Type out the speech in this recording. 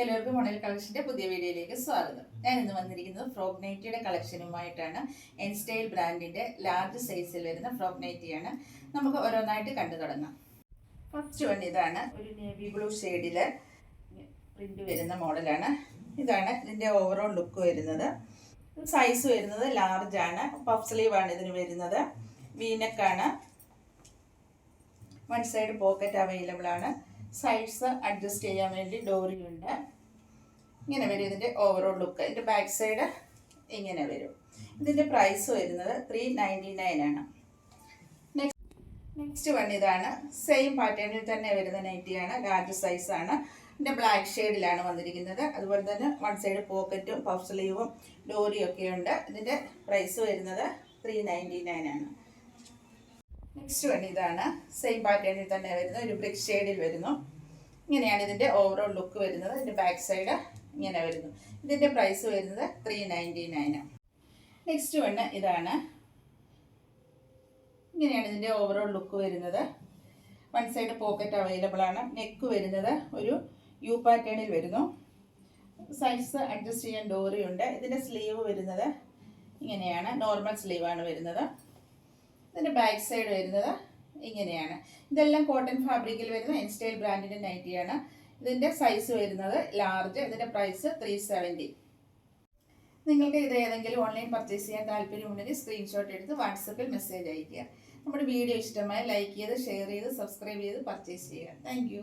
എല്ലാവർക്കും മോഡൽ കളക്ഷൻ്റെ പുതിയ വീഡിയോയിലേക്ക് സ്വാഗതം. ഞാൻ ഇന്ന് വന്നിരിക്കുന്നത് ഫ്രോക്ക് നൈറ്റിയുടെ കളക്ഷനുമായിട്ടാണ്. എൻ സ്റ്റൈൽ ബ്രാൻഡിൻ്റെ ലാർജ് സൈസിൽ വരുന്ന ഫ്രോക്ക് നൈറ്റിയാണ്. നമുക്ക് ഓരോന്നായിട്ട് കണ്ടു തുടങ്ങാം. ഫസ്റ്റ് വൺ ഇതാണ്. ഒരു നേവി ബ്ലൂ ഷെയ്ഡിൽ പ്രിൻ്റ് വരുന്ന മോഡലാണ്. ഇതാണ് ഇതിൻ്റെ ഓവറോൾ ലുക്ക് വരുന്നത്. സൈസ് വരുന്നത് ലാർജ് ആണ്. പഫ് സ്ലീവാണ് ഇതിന് വരുന്നത്. വീനക്കാണ്. വൺ സൈഡ് പോക്കറ്റ് അവൈലബിൾ ആണ്. സൈഡ്സ് അഡ്ജസ്റ്റ് ചെയ്യാൻ വേണ്ടി ഡോറിയുണ്ട്. ഇങ്ങനെ വരും ഇതിൻ്റെ ഓവറോൾ ലുക്ക്. ഇതിൻ്റെ ബാക്ക് സൈഡ് ഇങ്ങനെ വരും. ഇതിൻ്റെ പ്രൈസ് വരുന്നത് 399 ആണ്. നെക്സ്റ്റ് വൺ ഇതാണ്. സെയിം പാറ്റേണിൽ തന്നെ വരുന്ന നൈറ്റിയാണ്. ലാർജ് സൈസാണ്. ഇതിൻ്റെ ബ്ലാക്ക് ഷെയ്ഡിലാണ് വന്നിരിക്കുന്നത്. അതുപോലെ തന്നെ വൺ സൈഡ് പോക്കറ്റും പഫ് സ്ലീവും ഡോറിയും ഒക്കെ ഉണ്ട്. ഇതിൻ്റെ പ്രൈസ് വരുന്നത് 399 ആണ്. നെക്സ്റ്റ് വൺ ഇതാണ്. സെയിം പാറ്റേണിൽ തന്നെ വരുന്ന ഒരു ബ്രിക്ക് ഷെയ്ഡിൽ വരുന്നു. ഇങ്ങനെയാണ് ഇതിൻ്റെ ഓവറോൾ ലുക്ക് വരുന്നത്. ഇതിൻ്റെ ബാക്ക് സൈഡ് ഇങ്ങനെ വരുന്നു. ഇതിൻ്റെ പ്രൈസ് വരുന്നത് 399. നെക്സ്റ്റ് വൺ ഇതാണ്. ഇങ്ങനെയാണ് ഇതിൻ്റെ ഓവറോൾ ലുക്ക് വരുന്നത്. വൺ സൈഡ് പോക്കറ്റ് അവൈലബിൾ ആണ്. നെക്ക് വരുന്നത് ഒരു യു പാറ്റേണിൽ വരുന്നു. സൈസ് അഡ്ജസ്റ്റ് ചെയ്യാൻ ഡോറിയുണ്ട്. ഇതിൻ്റെ സ്ലീവ് വരുന്നത് ഇങ്ങനെയാണ്. നോർമൽ സ്ലീവാണ് വരുന്നത്. ഇതിൻ്റെ ബാക്ക് സൈഡ് വരുന്നത് ഇങ്ങനെയാണ്. ഇതെല്ലാം കോട്ടൺ ഫാബ്രിക്കിൽ വരുന്ന എൻ സ്റ്റൈൽ ബ്രാൻഡിൻ്റെ നൈറ്റിയാണ്. ഇതിൻ്റെ സൈസ് വരുന്നത് ലാർജ്. ഇതിൻ്റെ പ്രൈസ് 370. നിങ്ങൾക്ക് ഇത് ഏതെങ്കിലും ഓൺലൈൻ പർച്ചേസ് ചെയ്യാൻ താല്പര്യമുണ്ടെങ്കിൽ സ്ക്രീൻഷോട്ട് എടുത്ത് വാട്സപ്പിൽ മെസ്സേജ് അയയ്ക്കുക. നമ്മുടെ വീഡിയോ ഇഷ്ടമായി ലൈക്ക് ചെയ്ത് ഷെയർ ചെയ്ത് സബ്സ്ക്രൈബ് ചെയ്ത് പർച്ചേസ് ചെയ്യുക. താങ്ക്